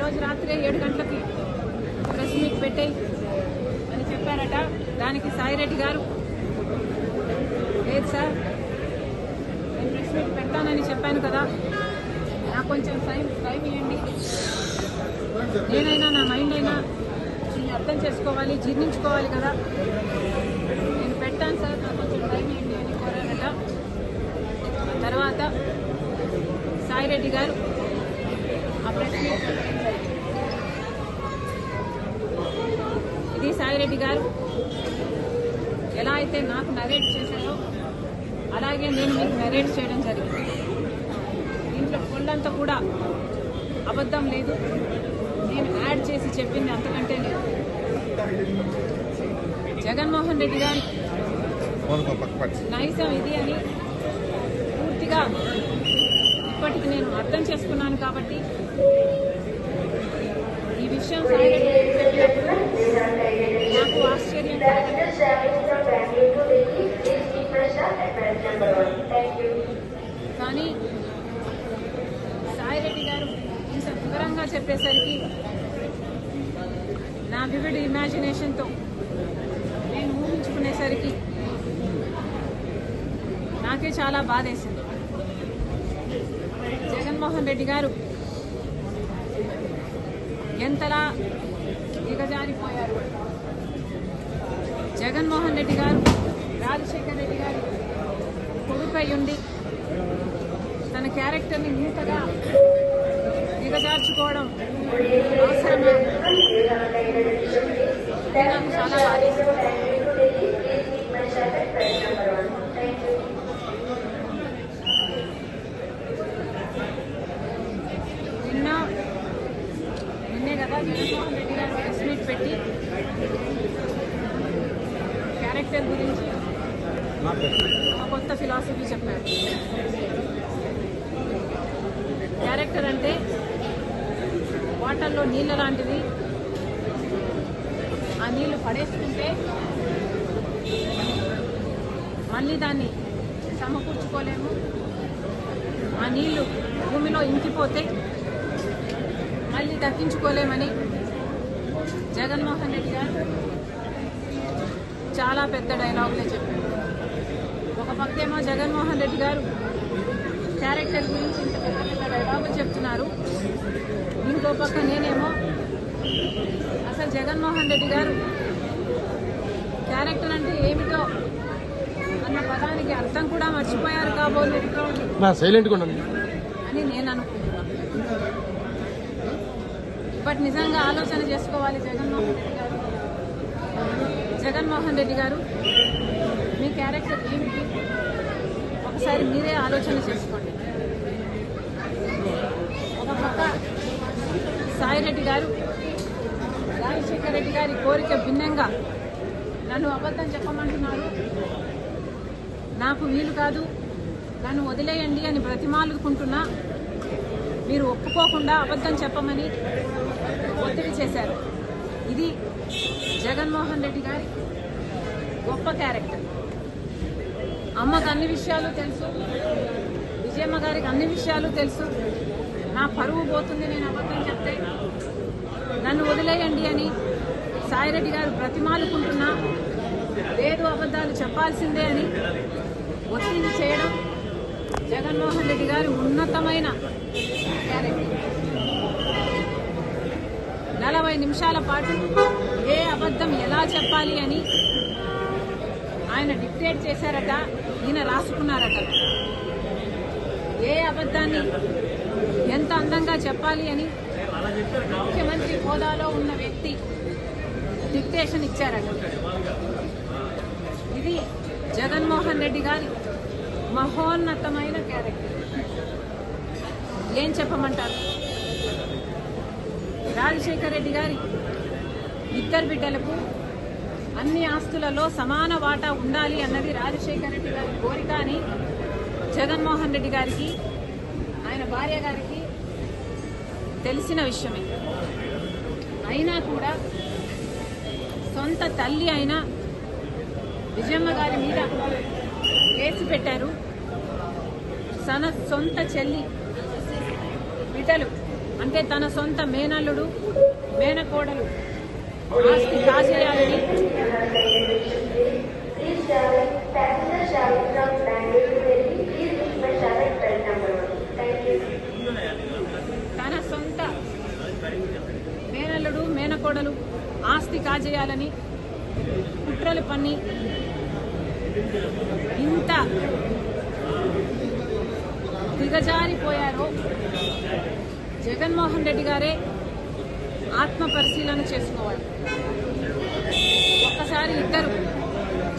రోజు రాత్రి 7 గంటలకి ప్రెస్ మీట్ పెట్టేయి అని చెప్పారట. దానికి సాయిరెడ్డి గారు లేదు సార్, నేను ప్రెస్ మీట్ పెడతానని చెప్పాను కదా, నాకు కొంచెం టైం ఇవ్వండి, నేనైనా నా మైండ్ అయినా అర్థం చేసుకోవాలి, జీర్ణించుకోవాలి కదా, నేను పెట్టాను సార్, నాకు కొంచెం టైం ఇవ్వండి అని కోరారట. తర్వాత సాయిరెడ్డి గారు ఆ ప్రెస్ మీట్ ఇది సాయిరెడ్డి గారు ఎలా అయితే నాకు నరేట్ చేశారో అలాగే నేను మీకు నరేట్ చేయడం జరిగింది. దీంట్లో ఫుల్లంతా కూడా అబద్ధం లేదు, నేను యాడ్ చేసి చెప్పింది అంతకంటే లేదు. జగన్మోహన్ రెడ్డి గారి నైజం ఇది అని పూర్తిగా ఇప్పటికి నేను అర్థం చేసుకున్నాను. కాబట్టి ఈ విషయం సాయిరెడ్డి చెప్పినప్పుడు నాకు ఆశ్చర్యం కానీ సాయిరెడ్డి గారు ఇంత వివరంగా చెప్పేసరికి నా వివిడ్ ఇమాజినేషన్తో నేను ఊహించుకునేసరికి నాకే చాలా బాధేసింది. జగన్మోహన్ రెడ్డి గారు ఎంతలా దిగజారిపోయారు. జగన్మోహన్ రెడ్డి గారు రాజశేఖర్ రెడ్డి గారి కొడుకై ఉండి తన క్యారెక్టర్ని ఇంతగా దిగజార్చుకోవడం అవసరమా? నాకు చాలా బాధేసింది. నిన్నే కదా జగన్మోహన్ రెడ్డి గారు ప్రెస్ మీట్ పెట్టి క్యారెక్టర్ గురించి ఒక కొత్త ఫిలాసఫీ చెప్పారు. క్యారెక్టర్ అంటే వాటర్లో నీళ్ళ లాంటిది. ఆ నీళ్లు పడేసుకుంటే మళ్ళీ దాన్ని సమకూర్చుకోలేము. ఆ నీళ్లు భూమిలో ఇంకిపోతే మళ్ళీ దక్కించుకోలేమని జగన్మోహన్ రెడ్డి గారు చాలా పెద్ద డైలాగులే చెప్పారు. ఒక పక్కేమో జగన్మోహన్ రెడ్డి గారు క్యారెక్టర్ గురించి ఇంత పెద్ద పెద్ద డైలాగులు చెప్తున్నారు, ఇంకో పక్క నేనేమో అసలు జగన్మోహన్ రెడ్డి గారు క్యారెక్టర్ అంటే ఏమిటో అన్న పదానికి అర్థం కూడా మర్చిపోయారు కాబోలు అని నేను అనుకుంటున్నాను. బట్ నిజంగా ఆలోచన చేసుకోవాలి జగన్మోహన్ రెడ్డి గారు మీ క్యారెక్టర్ ఏమిటి ఒకసారి మీరే ఆలోచన చేసుకోండి. ఒక పక్క సాయిరెడ్డి గారు రాజశేఖర్ రెడ్డి గారి కోరిక భిన్నంగా నన్ను అబద్ధం చెప్పమంటున్నారు, నాకు వీలు కాదు, నన్ను వదిలేయండి అని బ్రతిమాలుకుంటున్నా మీరు ఒప్పుకోకుండా అబద్ధం చెప్పమని ఒత్తిడి చేశారు. ఇది జగన్మోహన్ రెడ్డి గారి గొప్ప క్యారెక్టర్. అమ్మకు అన్ని విషయాలు తెలుసు, విజయమ్మ గారికి అన్ని విషయాలు తెలుసు, నా పరువు పోతుంది నేను అబద్ధం చెప్తే, నన్ను వదిలేయండి అని సాయిరెడ్డి గారు బ్రతిమాలుకుంటున్నా లేదు అబద్ధాలు చెప్పాల్సిందే అని ఒత్తిడి చేయడం జగన్మోహన్ రెడ్డి గారి ఉన్నతమైన క్యారెక్టర్. 40 నిమిషాల పాటు ఏ అబద్ధం ఎలా చెప్పాలి అని ఆయన డిక్టేట్ చేశారట, ఈయన రాసుకున్నారట. ఏ అబద్ధాన్ని ఎంత అందంగా చెప్పాలి అని ముఖ్యమంత్రి హోదాలో ఉన్న వ్యక్తి డిక్టేషన్ ఇచ్చారట. ఇది జగన్మోహన్ రెడ్డి గారి మహోన్నతమైన క్యారెక్టర్. ఏం చెప్పమంటారు? రాజశేఖర్ రెడ్డి గారి 2 బిడ్డలకు అన్ని ఆస్తులలో సమాన వాటా ఉండాలి అన్నది రాజశేఖర్ రెడ్డి గారి కోరిక అని జగన్మోహన్ రెడ్డి గారికి ఆయన భార్య గారికి తెలిసిన విషయమే. అయినా కూడా సొంత తల్లి అయిన విజయమ్మ గారి మీద కేసు పెట్టారు. సొంత చెల్లి బిడ్డలు అంటే తన సొంత మేనల్లుడు మేనకోడలు ఆస్తి కాజేయాలని తన సొంత మేనల్లుడు మేనకోడలు ఆస్తి కాజేయాలని కుట్రలు పన్ని ఇంత దిగజారిపోయారో జగన్మోహన్ రెడ్డి గారే ఆత్మ పరిశీలన చేసుకోవాలి. ఒక్కసారి ఇద్దరు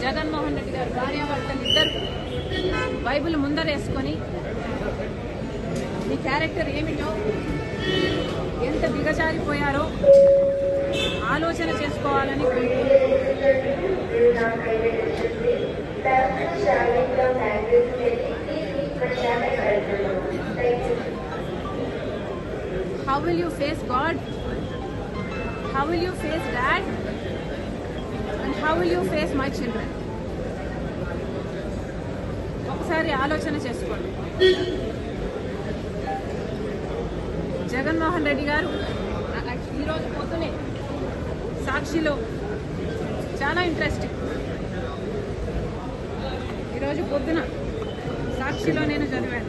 జగన్మోహన్ రెడ్డి గారు భార్యాభర్తలు ఇద్దరు బైబిల్ ముందరేసుకొని మీ క్యారెక్టర్ ఏమిటో ఎంత దిగజారిపోయారో ఆలోచన చేసుకోవాలని How will you face God? How will you face Dad? And how will you face my children? ఒకసారి ఆలోచన చేసుకోండి. జగన్మోహన్ రెడ్డి గారు ఈరోజు పొద్దునే సాక్షిలో చాలా ఇంట్రెస్టింగ్. ఈరోజు పొద్దున సాక్షిలో నేను చదివాను.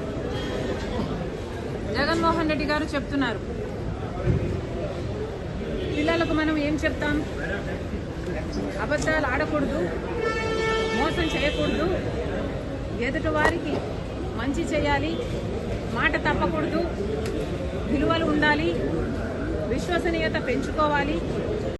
జగన్మోహన్ రెడ్డి గారు చెప్తున్నారు, పిల్లలకు మనం ఏం చెప్తాం? అబద్ధాలు ఆడకూడదు, మోసం చేయకూడదు, ఎదుటి వారికి మంచి చేయాలి, మాట తప్పకూడదు, విలువలు ఉండాలి, విశ్వసనీయత పెంచుకోవాలి,